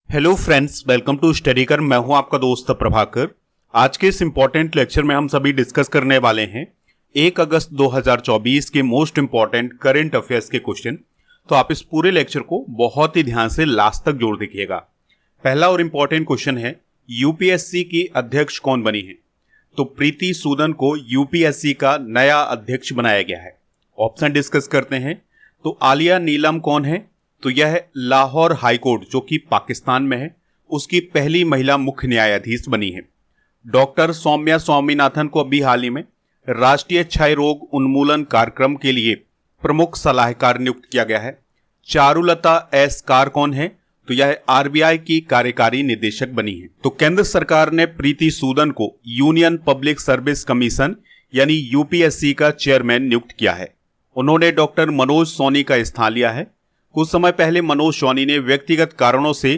Hello friends, welcome to study कर। मैं हूं आपका दोस्त प्रभाकर। आज के इस इंपॉर्टेंट लेक्चर में हम सभी डिस्कस करने वाले हैं 1 अगस्त 2024 के मोस्ट इंपॉर्टेंट करंट अफेयर्स के क्वेश्चन। तो आप इस पूरे लेक्चर को बहुत ही ध्यान से लास्ट तक जोड़ देखिएगा। पहला और इंपॉर्टेंट क्वेश्चन है, यूपीएससी की अध्यक्ष कौन बनी है? तो प्रीति सूदन को यूपीएससी का नया अध्यक्ष बनाया गया है। ऑप्शन डिस्कस करते हैं। तो आलिया नीलम कौन है? तो यह लाहौर हाईकोर्ट जो कि पाकिस्तान में है उसकी पहली महिला मुख्य न्यायाधीश बनी है। डॉक्टर सौम्या स्वामीनाथन को अभी हाल ही में राष्ट्रीय क्षय रोग उन्मूलन कार्यक्रम के लिए प्रमुख सलाहकार नियुक्त किया गया है। चारुलता एस कार कौन है? तो यह आरबीआई की कार्यकारी निदेशक बनी है। तो केंद्र सरकार ने प्रीति सूदन को यूनियन पब्लिक सर्विस कमीशन यानी यूपीएससी का चेयरमैन नियुक्त किया है। उन्होंने डॉक्टर मनोज सोनी का स्थान लिया है। कुछ समय पहले मनोज सोनी ने व्यक्तिगत कारणों से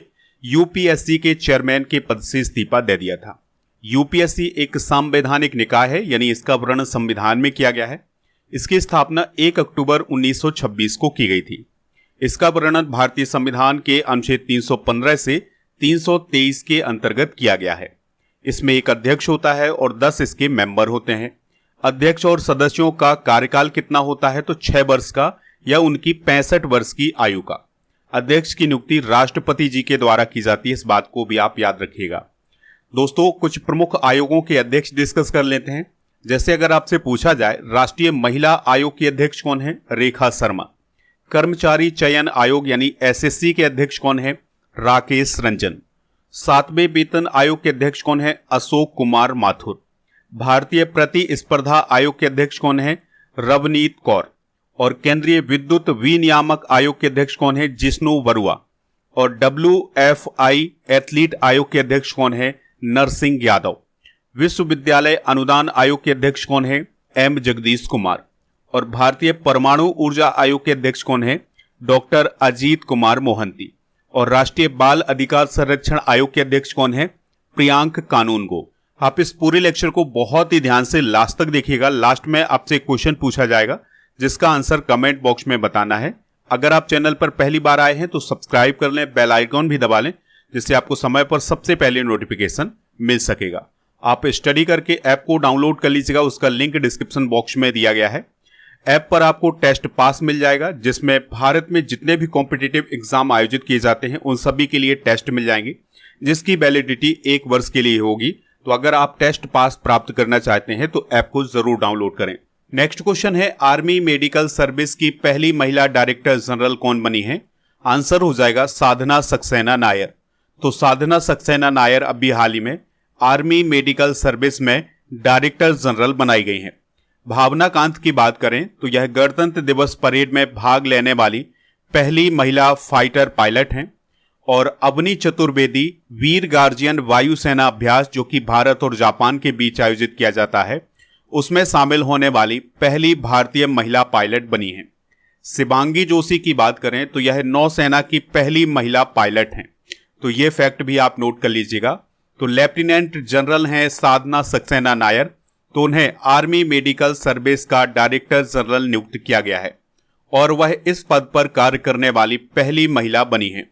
यूपीएससी के चेयरमैन के पद से इस्तीफा दे दिया था। यूपीएससी एक संवैधानिक निकाय है, यानी इसका वर्णन संविधान में किया गया है। इसकी स्थापना 1 अक्टूबर 1926 को की गई थी। इसका वर्णन भारतीय संविधान के अनुच्छेद 315 से 323 के अंतर्गत किया गया है। इसमें एक अध्यक्ष होता है और 10 इसके मेंबर होते हैं। अध्यक्ष और सदस्यों का कार्यकाल कितना होता है? तो 6 वर्ष का या उनकी 65 वर्ष की आयु का। अध्यक्ष की नियुक्ति राष्ट्रपति जी के द्वारा की जाती है, इस बात को भी आप याद रखिएगा। दोस्तों, कुछ प्रमुख आयोगों के अध्यक्ष डिस्कस कर लेते हैं। जैसे अगर आपसे पूछा जाए राष्ट्रीय महिला आयोग की अध्यक्ष कौन है? रेखा शर्मा। कर्मचारी चयन आयोग यानी एसएससी के अध्यक्ष कौन है? राकेश रंजन। 7वें वेतन आयोग के अध्यक्ष कौन है? अशोक कुमार माथुर। भारतीय प्रतिस्पर्धा आयोग के अध्यक्ष कौन है? रवनीत कौर। और केंद्रीय विद्युत विनियामक आयोग के अध्यक्ष कौन है? जिष्णु बरुआ। और WFI एथलीट आयोग के अध्यक्ष कौन है? नरसिंह यादव। विश्वविद्यालय अनुदान आयोग के अध्यक्ष कौन है? M जगदीश कुमार। और भारतीय परमाणु ऊर्जा आयोग के अध्यक्ष कौन है? डॉक्टर अजीत कुमार मोहंती। और राष्ट्रीय बाल अधिकार संरक्षण आयोग के अध्यक्ष कौन है? प्रियांक कानूनगो। आप इस पूरे लेक्चर को बहुत ही ध्यान से लास्ट तक देखिएगा। लास्ट में आपसे क्वेश्चन पूछा जाएगा जिसका आंसर कमेंट बॉक्स में बताना है। अगर आप चैनल पर पहली बार आए हैं तो सब्सक्राइब कर लें, बेल आइकॉन भी दबा लें, जिससे आपको समय पर सबसे पहले नोटिफिकेशन मिल सकेगा। आप स्टडी करके ऐप को डाउनलोड कर लीजिएगा, उसका लिंक डिस्क्रिप्शन बॉक्स में दिया गया है। ऐप पर आपको टेस्ट पास मिल जाएगा, जिसमें भारत में जितने भी कॉम्पिटिटिव एग्जाम आयोजित किए जाते हैं उन सभी के लिए टेस्ट मिल जाएंगे, जिसकी वैलिडिटी 1 वर्ष के लिए होगी। तो अगर आप टेस्ट पास प्राप्त करना चाहते हैं तो ऐप को जरूर डाउनलोड करें। नेक्स्ट क्वेश्चन है, आर्मी मेडिकल सर्विस की पहली महिला डायरेक्टर जनरल कौन बनी है? आंसर हो जाएगा साधना सक्सेना नायर। तो साधना सक्सेना नायर अभी हाल ही में आर्मी मेडिकल सर्विस में डायरेक्टर जनरल बनाई गई हैं। भावना कांत की बात करें तो यह गणतंत्र दिवस परेड में भाग लेने वाली पहली महिला फाइटर पायलट हैं। और अवनी चतुर्वेदी वीर गार्जियन वायुसेना अभ्यास जो कि भारत और जापान के बीच आयोजित किया जाता है उसमें शामिल होने वाली पहली भारतीय महिला पायलट बनी है। शिवांगी जोशी की बात करें तो यह नौसेना की पहली महिला पायलट हैं। तो ये फैक्ट भी आप नोट कर लीजिएगा। तो लेफ्टिनेंट जनरल हैं साधना सक्सेना नायर, तो उन्हें आर्मी मेडिकल सर्विस का डायरेक्टर जनरल नियुक्त किया गया है और वह इस पद पर कार्य करने वाली पहली महिला बनी है।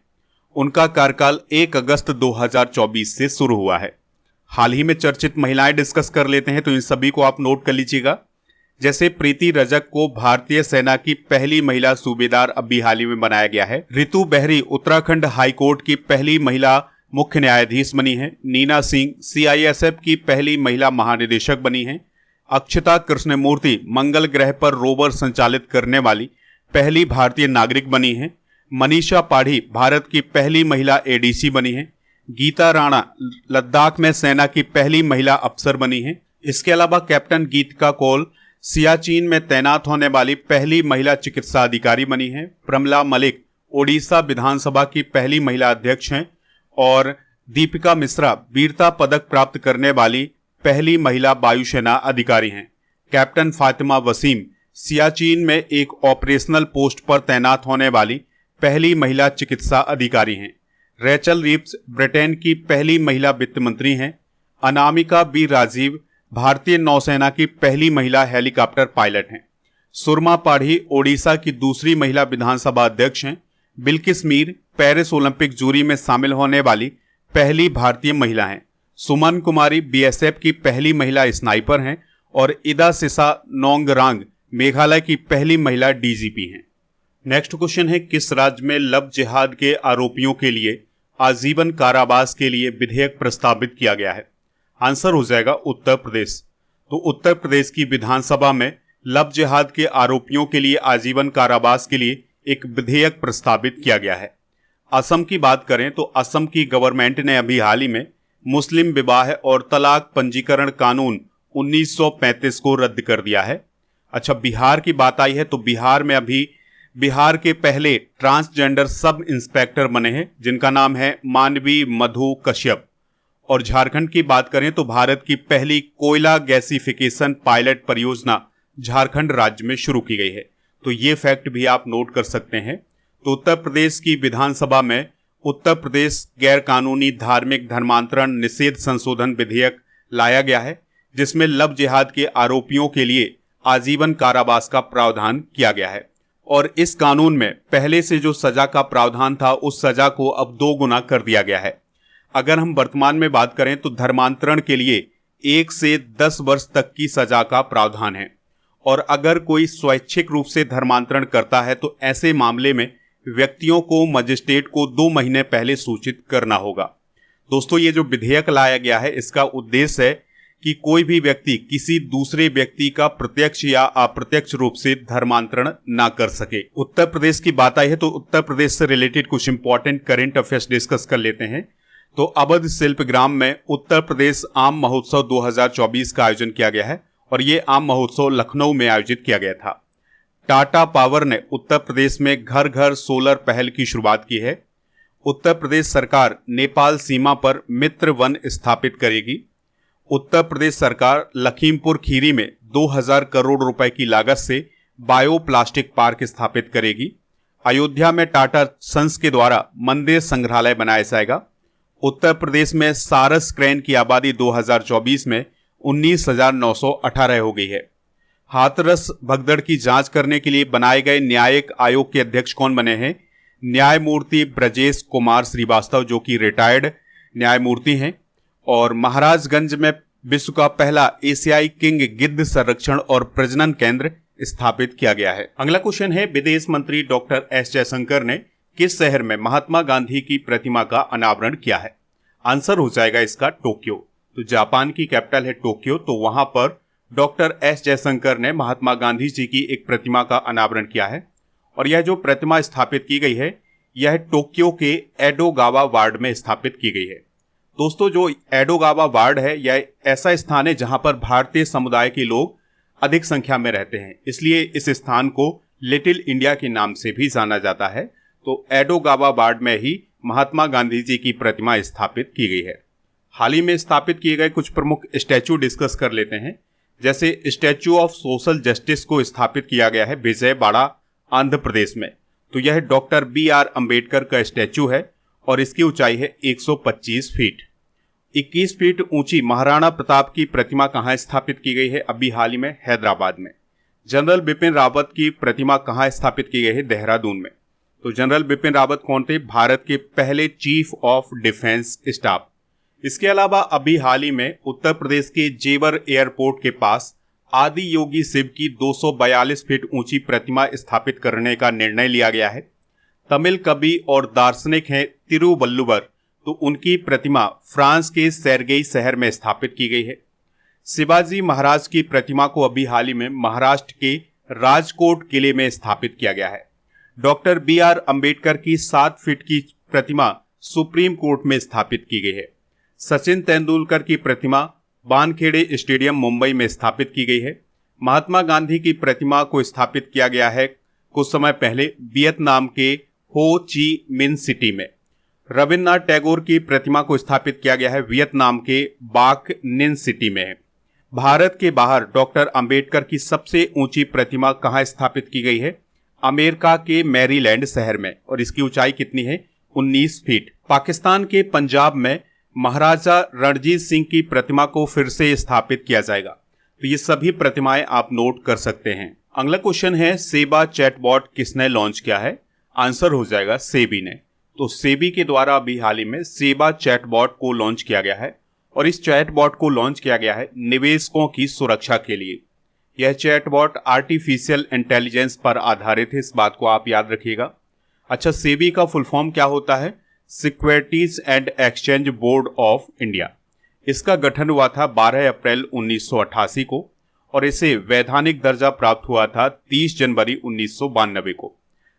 उनका कार्यकाल 1 अगस्त 2024 से शुरू हुआ है। हाल ही में चर्चित महिलाएं डिस्कस कर लेते हैं, तो इन सभी को आप नोट कर लीजिएगा। जैसे प्रीति रजक को भारतीय सेना की पहली महिला सूबेदार अभी हाल ही में बनाया गया है। रितु बेहरी उत्तराखंड हाईकोर्ट की पहली महिला मुख्य न्यायाधीश बनी है। नीना सिंह CISF की पहली महिला महानिदेशक बनी है। अक्षता कृष्णमूर्ति मंगल ग्रह पर रोवर संचालित करने वाली पहली भारतीय नागरिक बनी है। मनीषा पाढ़ी भारत की पहली महिला ADC बनी है। गीता राणा लद्दाख में सेना की पहली महिला अफसर बनी है। इसके अलावा कैप्टन गीतिका कौल सियाचिन में तैनात होने वाली पहली महिला चिकित्सा अधिकारी बनी है। प्रमला मलिक ओडिशा विधानसभा की पहली महिला अध्यक्ष हैं। और दीपिका मिश्रा वीरता पदक प्राप्त करने वाली पहली महिला वायुसेना अधिकारी हैं। कैप्टन फातिमा वसीम सियाचिन में एक ऑपरेशनल पोस्ट पर तैनात होने वाली पहली महिला चिकित्सा अधिकारी हैं। रेचल रीव्स ब्रिटेन की पहली महिला वित्त मंत्री हैं। अनामिका बी राजीव भारतीय नौसेना की पहली महिला हेलीकॉप्टर पायलट हैं। सुरमा पाढ़ी ओडिशा की दूसरी महिला विधानसभा अध्यक्ष हैं। Bilkis Mir Paris Olympic jury में शामिल होने वाली पहली भारतीय महिला हैं। सुमन कुमारी बीएसएफ की पहली महिला स्नाइपर हैं और इदा सिसा नोंगरांग मेघालय की पहली महिला डीजीपी हैं। नेक्स्ट क्वेश्चन है, किस राज्य में लव जिहाद के आरोपियों के लिए आजीवन कारावास के लिए विधेयक प्रस्तावित किया गया है? आंसर हो जाएगा उत्तर प्रदेश। तो उत्तर प्रदेश की विधानसभा में लव जिहाद के आरोपियों के लिए आजीवन कारावास के लिए एक विधेयक प्रस्तावित किया गया है। असम की बात करें तो असम की गवर्नमेंट ने अभी हाल ही में मुस्लिम विवाह और तलाक पंजीकरण कानून 1935 को रद्द कर दिया है। अच्छा, बिहार की बात आई है तो बिहार में अभी बिहार के पहले ट्रांसजेंडर सब इंस्पेक्टर बने हैं जिनका नाम है मानवी मधु कश्यप। और झारखंड की बात करें तो भारत की पहली कोयला गैसिफिकेशन पायलट परियोजना झारखंड राज्य में शुरू की गई है। तो ये फैक्ट भी आप नोट कर सकते हैं। तो उत्तर प्रदेश की विधानसभा में उत्तर प्रदेश गैर कानूनी धार्मिक धर्मांतरण निषेध संशोधन विधेयक लाया गया है, जिसमें लव जिहाद के आरोपियों के लिए आजीवन कारावास का प्रावधान किया गया है। और इस कानून में पहले से जो सजा का प्रावधान था उस सजा को अब 2 गुना कर दिया गया है। अगर हम वर्तमान में बात करें तो धर्मांतरण के लिए 1 से 10 वर्ष तक की सजा का प्रावधान है। और अगर कोई स्वैच्छिक रूप से धर्मांतरण करता है तो ऐसे मामले में व्यक्तियों को मजिस्ट्रेट को 2 महीने पहले सूचित करना होगा। दोस्तों, ये जो विधेयक लाया गया है इसका उद्देश्य है कि कोई भी व्यक्ति किसी दूसरे व्यक्ति का प्रत्यक्ष या अप्रत्यक्ष रूप से धर्मांतरण ना कर सके। उत्तर प्रदेश की बात आई है तो उत्तर प्रदेश से रिलेटेड कुछ इंपॉर्टेंट करंट अफेयर्स डिस्कस कर लेते हैं। तो अवध शिल्पग्राम में उत्तर प्रदेश आम महोत्सव 2024 का आयोजन किया गया है और ये आम महोत्सव लखनऊ में आयोजित किया गया था। टाटा पावर ने उत्तर प्रदेश में घर घर सोलर पहल की शुरुआत की है। उत्तर प्रदेश सरकार नेपाल सीमा पर मित्र वन स्थापित करेगी। उत्तर प्रदेश सरकार लखीमपुर खीरी में 2000 करोड़ रुपए की लागत से बायो प्लास्टिक पार्क स्थापित करेगी। अयोध्या में टाटा सन्स के द्वारा मंदिर संग्रहालय बनाया जाएगा। उत्तर प्रदेश में सारस क्रेन की आबादी 2024 में 19,918 हो गई है। हाथरस भगदड़ की जांच करने के लिए बनाए गए न्यायिक आयोग के अध्यक्ष कौन बने हैं? न्यायमूर्ति ब्रजेश कुमार श्रीवास्तव, जो कि रिटायर्ड न्यायमूर्ति हैं। और महाराजगंज में विश्व का पहला एशियाई किंग गिद्ध संरक्षण और प्रजनन केंद्र स्थापित किया गया है। अगला क्वेश्चन है, विदेश मंत्री डॉक्टर एस जयशंकर ने किस शहर में महात्मा गांधी की प्रतिमा का अनावरण किया है? आंसर हो जाएगा इसका टोक्यो। तो जापान की कैपिटल है टोक्यो, तो वहां पर डॉक्टर एस जयशंकर ने महात्मा गांधी जी की एक प्रतिमा का अनावरण किया है। और यह जो प्रतिमा स्थापित की गई है यह टोक्यो के एडोगावा वार्ड में स्थापित की गई है। दोस्तों, जो एडोगावा वार्ड है यह ऐसा स्थान है जहां पर भारतीय समुदाय के लोग अधिक संख्या में रहते हैं, इसलिए इस स्थान को लिटिल इंडिया के नाम से भी जाना जाता है। तो एडोगावा वार्ड में ही महात्मा गांधी जी की प्रतिमा स्थापित की गई है। हाल ही में स्थापित किए गए कुछ प्रमुख स्टैचू डिस्कस कर लेते हैं। जैसे स्टैचू ऑफ सोशल जस्टिस को स्थापित किया गया है विजयवाड़ा, आंध्र प्रदेश में। तो यह डॉक्टर BR अंबेडकर का स्टैचू है और इसकी ऊंचाई है 125 फीट। 21 फीट ऊंची महाराणा प्रताप की प्रतिमा कहाँ स्थापित की गई है? अभी हाल ही में हैदराबाद में। जनरल बिपिन रावत की प्रतिमा कहाँ स्थापित की गई है? देहरादून में। तो जनरल बिपिन रावत कौन थे? भारत के पहले चीफ ऑफ डिफेंस स्टाफ। इसके अलावा अभी हाल ही में उत्तर प्रदेश के जेवर एयरपोर्ट के पास आदि योगी शिव की 242 फीट ऊंची प्रतिमा स्थापित करने का निर्णय लिया गया है। तमिल कवि और दार्शनिक हैं तिरुवल्लुवर, तो उनकी प्रतिमा फ्रांस के सेर्गेई शहर में स्थापित की गई है। शिवाजी महाराज की प्रतिमा को अभी हाल ही में महाराष्ट्र के राजकोट किले में स्थापित किया गया है। डॉक्टर BR अंबेडकर की 7 फीट की प्रतिमा सुप्रीम कोर्ट में स्थापित की गई है। सचिन तेंदुलकर की प्रतिमा वानखेड़े स्टेडियम मुंबई में स्थापित की गई है। महात्मा गांधी की प्रतिमा को स्थापित किया गया है कुछ समय पहले वियतनाम के हो ची मिन सिटी में। रविन्द्रनाथ टैगोर की प्रतिमा को स्थापित किया गया है वियतनाम के बाक निन सिटी में। भारत के बाहर डॉक्टर अंबेडकर की सबसे ऊंची प्रतिमा कहाँ स्थापित की गई है? अमेरिका के मैरीलैंड शहर में, और इसकी ऊंचाई कितनी है? 19 फीट। पाकिस्तान के पंजाब में महाराजा रणजीत सिंह की प्रतिमा को फिर से स्थापित किया जाएगा। तो ये सभी प्रतिमाएं आप नोट कर सकते हैं। अगला क्वेश्चन है, सेवा चैटबॉट किसने लॉन्च किया है? आंसर हो जाएगा सेबी ने। तो सेबी के द्वारा अभी हाल ही में सेबा चैटबॉट को लॉन्च किया गया है और इस चैटबॉट को लॉन्च किया गया है निवेशकों की सुरक्षा के लिए। यह चैटबॉट आर्टिफिशियल इंटेलिजेंस पर आधारित है, इस बात को आप याद रखिएगा। अच्छा, सेबी का फुल फॉर्म क्या होता है? Securities and exchange board of India. इसका गठन हुआ था 12 अप्रैल 1988 को और इसे वैधानिक दर्जा प्राप्त हुआ था 30 जनवरी 1992 को।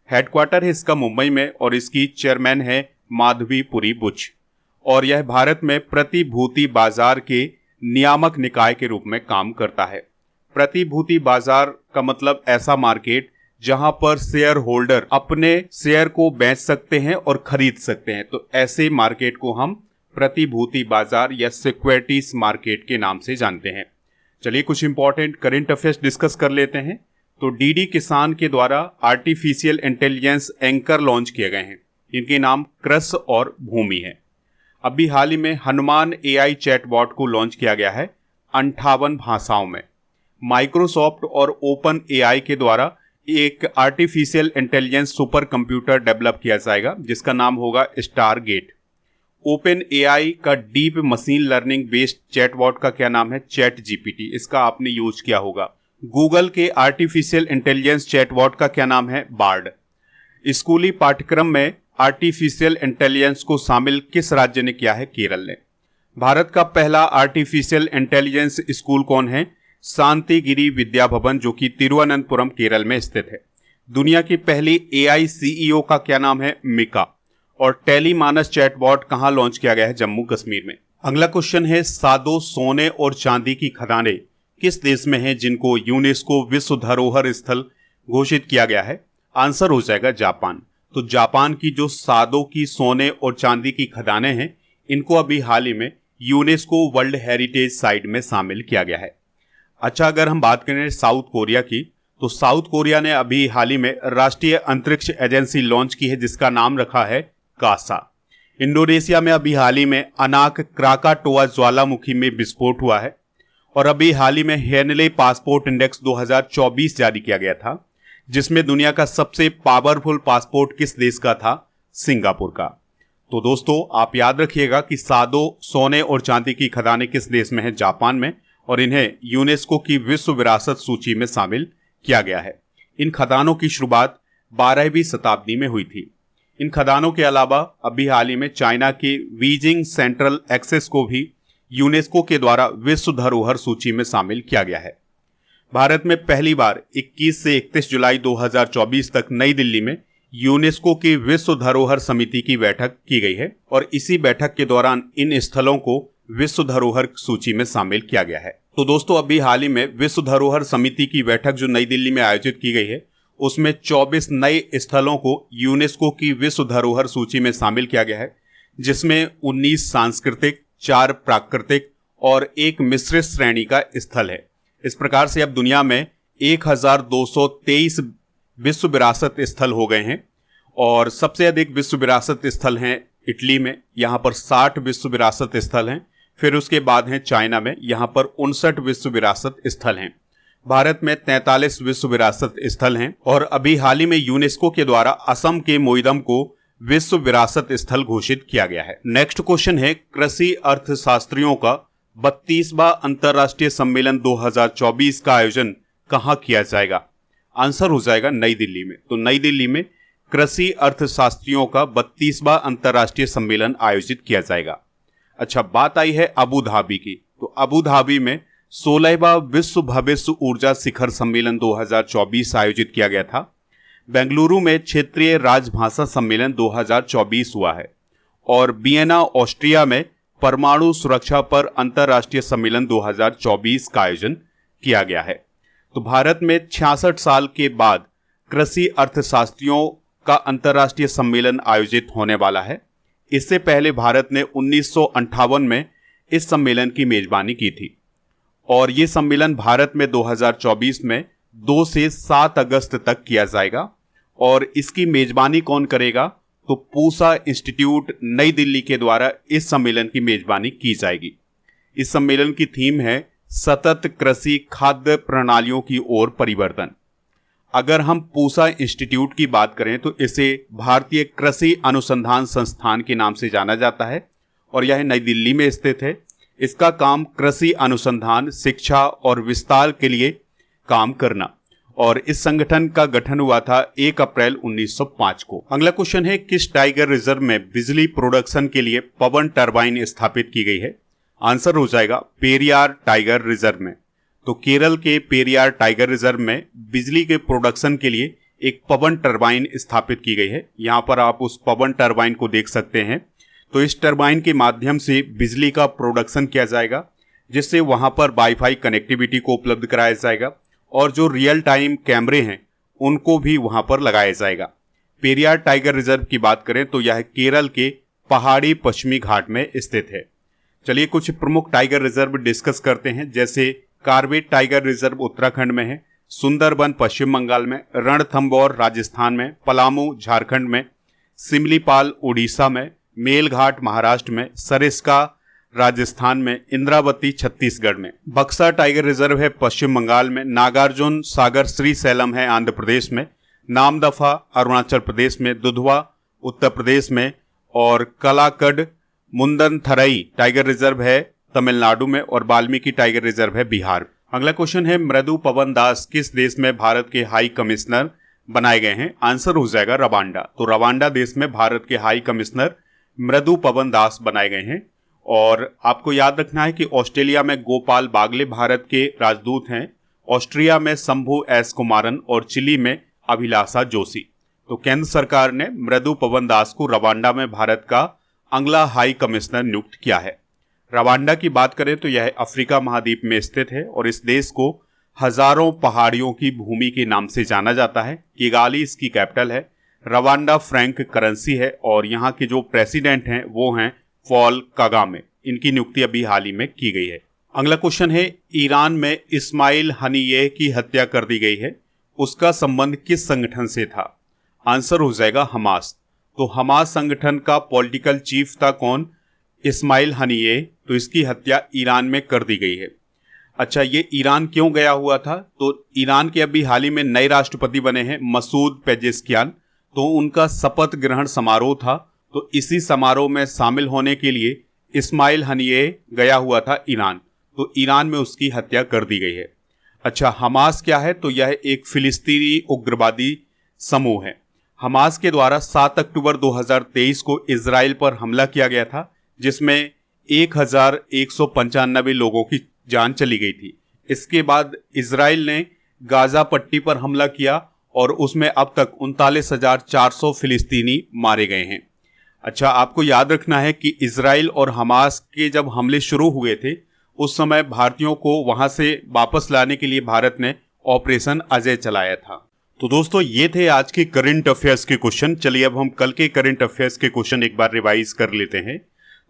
हेडक्वार्टर है इसका मुंबई में और इसकी चेयरमैन है माधवीपुरी बुच और यह भारत में प्रतिभूति बाजार के नियामक निकाय के रूप में काम करता है। प्रतिभूति बाजार का मतलब ऐसा मार्केट जहां पर शेयर होल्डर अपने शेयर को बेच सकते हैं और खरीद सकते हैं, तो ऐसे मार्केट को हम प्रतिभूति बाजार या सिक्योरिटीज मार्केट के नाम से जानते हैं। चलिए कुछ इंपॉर्टेंट करंट अफेयर्स डिस्कस कर लेते हैं। तो डीडी किसान के द्वारा आर्टिफिशियल इंटेलिजेंस एंकर लॉन्च किए गए हैं। इनके नाम क्रस और भूमि है। अभी हाल ही में हनुमान एआई चैटबॉट को लॉन्च किया गया है 58 भाषाओं में। माइक्रोसॉफ्ट और ओपन एआई के द्वारा एक artificial intelligence super computer develop किया जाएगा जिसका नाम होगा स्टारगेट। ओपन एआई का deep machine learning based chatbot का क्या नाम है? Chat GPT. इसका आपने यूज किया होगा। गूगल के आर्टिफिशियल इंटेलिजेंस चैटबॉट का क्या नाम है? बार्ड। स्कूली पाठ्यक्रम में आर्टिफिशियल इंटेलिजेंस को शामिल किस राज्य ने किया है? केरल ने। भारत का पहला आर्टिफिशियल इंटेलिजेंस स्कूल कौन है? शांतिगिरी विद्या भवन, जो कि तिरुवनंतपुरम केरल में स्थित है। दुनिया की पहली एआई सीईओ का क्या नाम है? मिका। और टेलीमानस चैटबॉट कहां लॉन्च किया गया है? जम्मू कश्मीर में। अगला क्वेश्चन है सादो सोने और चांदी की खदानें किस देश में हैं जिनको यूनेस्को विश्व धरोहर स्थल घोषित किया गया है? आंसर हो जाएगा जापान। तो जापान की जो सादो की सोने और चांदी की खदानें हैं, इनको अभी हाल ही में यूनेस्को वर्ल्ड हेरिटेज साइट में शामिल किया गया है। अच्छा, अगर हम बात करें साउथ कोरिया की, तो साउथ कोरिया ने अभी हाल ही में राष्ट्रीय अंतरिक्ष एजेंसी लॉन्च की है जिसका नाम रखा है कासा। इंडोनेशिया में अभी हाल ही में अनाक क्राकाटोआ ज्वालामुखी में विस्फोट हुआ है और अभी हाल ही में हेनले पासपोर्ट इंडेक्स 2024 जारी किया गया था जिसमें दुनिया का सबसे पावरफुल पासपोर्ट किस देश का था? सिंगापुर का। तो दोस्तों आप याद रखिएगा कि सादो सोने और चांदी की खदानें किस देश में है? जापान में, और इन्हें यूनेस्को की विश्व विरासत सूची में शामिल किया गया है। इन खदानों की शुरुआत 12वीं शताब्दी में हुई थी। इन खदानों के अलावा अभी हाल ही में चाइना के बीजिंग सेंट्रल एक्सेस को भी यूनेस्को के द्वारा विश्व धरोहर सूची में शामिल किया गया है। भारत में पहली बार 21 से 31 जुलाई 2024 तक नई दिल्ली में यूनेस्को की विश्व धरोहर समिति की बैठक की गई है और इसी बैठक के दौरान इन स्थलों को विश्व धरोहर सूची में शामिल किया गया है। तो दोस्तों अभी हाल ही में विश्व धरोहर समिति की बैठक जो नई दिल्ली में आयोजित की गई है उसमें 24 नए स्थलों को यूनेस्को की विश्व धरोहर सूची में शामिल किया गया है जिसमें 19 सांस्कृतिक, 4 प्राकृतिक और 1 मिश्रित श्रेणी का स्थल है। इस प्रकार से अब दुनिया में 1223 विश्व विरासत स्थल हो गए हैं और सबसे अधिक विश्व विरासत स्थल हैं इटली में, यहाँ पर 60 विश्व विरासत स्थल हैं। फिर उसके बाद हैं चाइना में, यहाँ पर 59 विश्व विरासत स्थल हैं। भारत में 43 विश्व विरासत स्थल हैं और अभी हाल ही में यूनेस्को के द्वारा असम के मोइदम को विश्व विरासत स्थल घोषित किया गया है। नेक्स्ट क्वेश्चन है कृषि अर्थशास्त्रियों का 32वां अंतर्राष्ट्रीय सम्मेलन 2024 का आयोजन कहाँ किया जाएगा? आंसर हो जाएगा नई दिल्ली में। तो नई दिल्ली में कृषि अर्थशास्त्रियों का 32वां अंतर्राष्ट्रीय सम्मेलन आयोजित किया जाएगा। अच्छा, बात आई है अबू धाबी की। तो अबू धाबी में 16वां विश्व भविष्य ऊर्जा शिखर सम्मेलन 2024 आयोजित किया गया था। बेंगलुरु में क्षेत्रीय राजभाषा सम्मेलन 2024 हुआ है और वियना ऑस्ट्रिया में परमाणु सुरक्षा पर अंतर्राष्ट्रीय सम्मेलन 2024 का आयोजन किया गया है। तो भारत में 66 साल के बाद कृषि अर्थशास्त्रियों का अंतर्राष्ट्रीय सम्मेलन आयोजित होने वाला है। इससे पहले भारत ने 1958 में इस सम्मेलन की मेजबानी की थी और ये सम्मेलन भारत में 2024 में 2 से 7 अगस्त तक किया जाएगा। और इसकी मेजबानी कौन करेगा? तो पूसा इंस्टीट्यूट नई दिल्ली के द्वारा इस सम्मेलन की मेजबानी की जाएगी। इस सम्मेलन की थीम है सतत कृषि खाद्य प्रणालियों की ओर परिवर्तन। अगर हम पूसा इंस्टीट्यूट की बात करें तो इसे भारतीय कृषि अनुसंधान संस्थान के नाम से जाना जाता है और यह नई दिल्ली में स्थित है। इसका काम कृषि अनुसंधान, शिक्षा और विस्तार के लिए काम करना, और इस संगठन का गठन हुआ था 1 अप्रैल 1905 को। अगला क्वेश्चन है, किस टाइगर रिजर्व में बिजली प्रोडक्शन के लिए पवन टरबाइन स्थापित की गई है? आंसर हो जाएगा पेरियार टाइगर रिजर्व में। तो केरल के पेरियार टाइगर रिजर्व में बिजली के प्रोडक्शन के लिए एक पवन टरबाइन स्थापित की गई है। यहाँ पर आप उस पवन टरबाइन को देख सकते हैं। तो इस टरबाइन के माध्यम से बिजली का प्रोडक्शन किया जाएगा, जिससे वहां पर वाईफाई कनेक्टिविटी को उपलब्ध कराया जाएगा और जो रियल टाइम कैमरे हैं उनको भी वहां पर लगाया जाएगा। पेरियार टाइगर रिजर्व की बात करें तो यह केरल के पहाड़ी पश्चिमी घाट में स्थित है। चलिए कुछ प्रमुख टाइगर रिजर्व डिस्कस करते हैं, जैसे कार्बेट टाइगर रिजर्व उत्तराखंड में है, सुंदरबन पश्चिम बंगाल में, रणथंबोर राजस्थान में, पलामू झारखंड में, सिमलीपाल उड़ीसा में, मेलघाट महाराष्ट्र में, सरिस्का राजस्थान में, इंद्रावती छत्तीसगढ़ में। बक्सा टाइगर रिजर्व है पश्चिम बंगाल में, नागार्जुन सागर श्रीशैलम है आंध्र प्रदेश में, नामदफा अरुणाचल प्रदेश में, दुधवा उत्तर प्रदेश में, और कलाकड मुंदनथरई टाइगर रिजर्व है तमिलनाडु में, और वाल्मीकि टाइगर रिजर्व है बिहार। अगला क्वेश्चन है, मृदु पवन दास किस देश में भारत के हाई कमिश्नर बनाए गए हैं? आंसर हो जाएगा रवांडा। तो रवांडा देश में भारत के हाई कमिश्नर मृदु पवन दास बनाए गए हैं। और आपको याद रखना है कि ऑस्ट्रेलिया में गोपाल बागले भारत के राजदूत हैं, ऑस्ट्रिया में शंभू एस कुमारन और चिली में अभिलाषा जोशी। तो केंद्र सरकार ने मृदु पवन दास को रवांडा में भारत का अगला हाई कमिश्नर नियुक्त किया है। रवांडा की बात करें तो यह अफ्रीका महाद्वीप में स्थित है और इस देश को हजारों पहाड़ियों की भूमि के नाम से जाना जाता है। किगाली इसकी कैपिटल है। रवांडा फ्रैंक करेंसी है और यहाँ के जो प्रेसिडेंट हैं वो हैं पॉल कागामे। इनकी नियुक्ति अभी हाल ही में की गई है। अगला क्वेश्चन है, ईरान में इस्माइल हनीयेह की हत्या कर दी गई है, उसका संबंध किस संगठन से था? आंसर हो जाएगा हमास। तो हमास संगठन का पॉलिटिकल चीफ था कौन? इस्माइल हनीयेह। तो इसकी हत्या ईरान में कर दी गई है। अच्छा, ये ईरान क्यों गया हुआ था? तो ईरान के अभी हाल ही में नए राष्ट्रपति बने हैं मसूद पेजेस्कियान, तो उनका शपथ ग्रहण समारोह था। तो इसी समारोह में शामिल होने के लिए इस्माइल हनीयेह गया हुआ था ईरान, तो ईरान में उसकी हत्या कर दी गई है। अच्छा, हमास क्या है? तो यह एक फिलिस्तीनी उग्रवादी समूह है। हमास के द्वारा 7 अक्टूबर 2023 को इजराइल पर हमला किया गया था, जिसमें 1195 लोगों की जान चली गई थी। इसके बाद इजराइल ने गाजा पट्टी पर हमला किया और उसमें अब तक 39,400 फिलिस्तीनी मारे गए हैं। अच्छा, आपको याद रखना है कि इजराइल और हमास के जब हमले शुरू हुए थे उस समय भारतीयों को वहां से वापस लाने के लिए भारत ने ऑपरेशन अजय चलाया था। तो दोस्तों, ये थे आज के करंट अफेयर्स के क्वेश्चन। चलिए अब हम कल के करंट अफेयर्स के क्वेश्चन एक बार रिवाइज कर लेते हैं।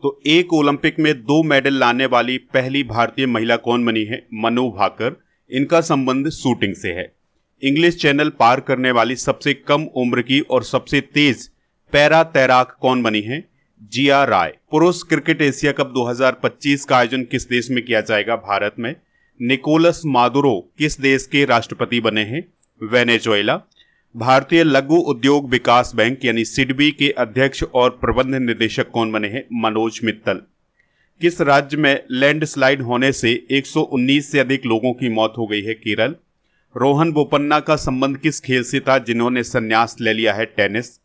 तो एक ओलंपिक में 2 मेडल लाने वाली पहली भारतीय महिला कौन बनी है? मनु भाकर। इनका संबंध शूटिंग से है। इंग्लिश चैनल पार करने वाली सबसे कम उम्र की और सबसे तेज पैरा तैराक कौन बनी है? जिया राय। पुरुष क्रिकेट एशिया कप 2025 का आयोजन किस देश में किया जाएगा? भारत में। निकोलस मादुरो किस देश के राष्ट्रपति बने हैं? वेनेजुएला। भारतीय लघु उद्योग विकास बैंक यानी सिडबी के अध्यक्ष और प्रबंध निदेशक कौन बने हैं? मनोज मित्तल। किस राज्य में लैंडस्लाइड होने से 119 से अधिक लोगों की मौत हो गई है? केरल। रोहन बोपन्ना का संबंध किस खेल से था जिन्होंने संन्यास ले लिया है? Tennis.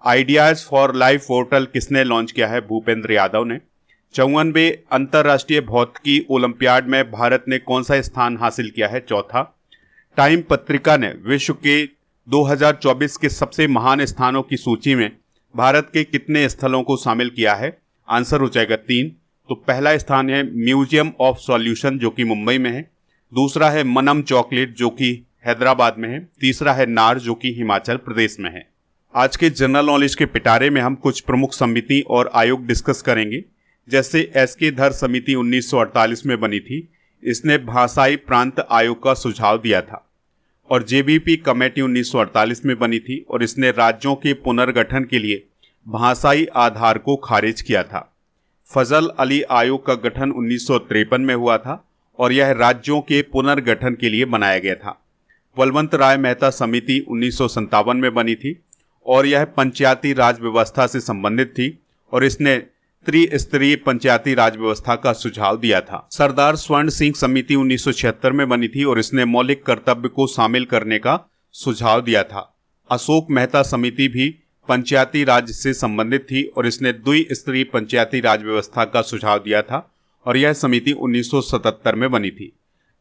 Ideas for life portal किसने लॉन्च किया है? भूपेंद्र यादव ने। 54वें अंतर्राष्ट्रीय भौतिकी ओलंपियाड में भारत ने कौन सा स्थान हासिल किया है? चौथा। टाइम पत्रिका ने विश्व के 2024 के सबसे महान स्थानों की सूची में भारत के कितने स्थलों को शामिल किया है? आंसर हो जाएगा 3। तो पहला स्थान है म्यूजियम ऑफ सॉल्यूशन जो कि मुंबई में है। दूसरा है मनम चॉकलेट जो कि हैदराबाद में है। तीसरा है नार जो कि हिमाचल प्रदेश में है। आज के जनरल नॉलेज के पिटारे में हम कुछ प्रमुख समिति और आयोग डिस्कस करेंगे। जैसे एसके धर समिति 1948 में बनी थी, इसने भाषाई प्रांत आयोग का सुझाव दिया था। और जेबीपी कमेटी 1948 में बनी थी और इसने राज्यों के पुनर्गठन के लिए भाषाई आधार को खारिज किया था। फजल अली आयोग का गठन 1953 में हुआ था और यह राज्यों के पुनर्गठन के लिए बनाया गया था। बलवंत राय मेहता समिति 1957 में बनी थी और यह पंचायती राज व्यवस्था से संबंधित थी और इसने त्रिस्तरीय पंचायती राज व्यवस्था का सुझाव दिया था। सरदार स्वर्ण सिंह समिति 1976 में बनी थी और इसने मौलिक कर्तव्य को शामिल करने का सुझाव दिया था। अशोक मेहता समिति भी पंचायती राज से संबंधित थी और इसने द्विस्तरीय पंचायती राज व्यवस्था का सुझाव दिया था और यह समिति 1977 में बनी थी।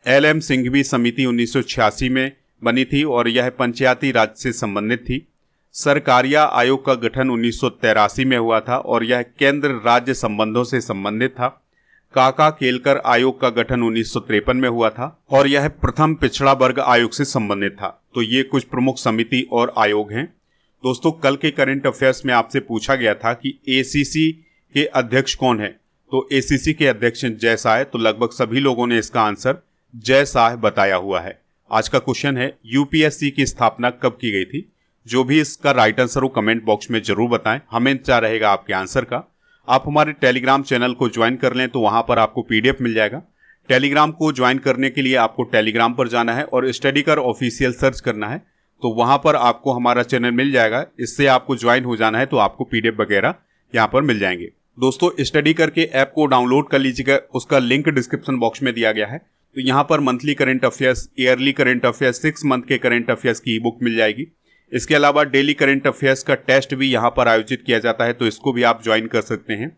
LM सिंघवी समिति 1986 में बनी थी और यह पंचायती राज से संबंधित थी। सरकारिया आयोग का गठन 1983 में हुआ था और यह केंद्र राज्य संबंधों से संबंधित था। काका केलकर आयोग का गठन 1953 में हुआ था और यह प्रथम पिछड़ा वर्ग आयोग से संबंधित था। तो ये कुछ प्रमुख समिति और आयोग हैं। दोस्तों, कल के करंट अफेयर्स में आपसे पूछा गया था कि ACC के अध्यक्ष कौन है, तो ACC के अध्यक्ष जय शाह, तो लगभग सभी लोगों ने इसका आंसर जय शाह बताया हुआ है। आज का क्वेश्चन है, UPSC की स्थापना कब की गई थी? जो भी इसका राइट आंसर हो कमेंट बॉक्स में जरूर बताएं, हमें इंतजार रहेगा आपके आंसर का। आप हमारे टेलीग्राम चैनल को ज्वाइन कर लें तो वहां पर आपको PDF मिल जाएगा। टेलीग्राम को ज्वाइन करने के लिए आपको टेलीग्राम पर जाना है और स्टडीकर ऑफिशियल सर्च करना है, तो वहां पर आपको हमारा चैनल मिल जाएगा। इससे आपको ज्वाइन हो जाना है तो आपको PDF वगैरह यहाँ पर मिल जाएंगे। दोस्तों, स्टडीकर के ऐप को डाउनलोड कर लीजिएगा, उसका लिंक डिस्क्रिप्शन बॉक्स में दिया गया है। तो यहाँ पर monthly current affairs, yearly current affairs, 6 month के करंट अफेयर्स की ई-बुक मिल जाएगी। इसके अलावा डेली करंट अफेयर्स का टेस्ट भी यहाँ पर आयोजित किया जाता है, तो इसको भी आप ज्वाइन कर सकते हैं।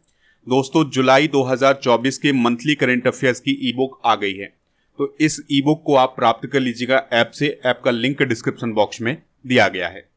दोस्तों, जुलाई 2024 के मंथली करंट अफेयर्स की ई-बुक आ गई है, तो इस ई-बुक को आप प्राप्त कर लीजिएगा ऐप से। ऐप का लिंक डिस्क्रिप्शन बॉक्स में दिया गया है।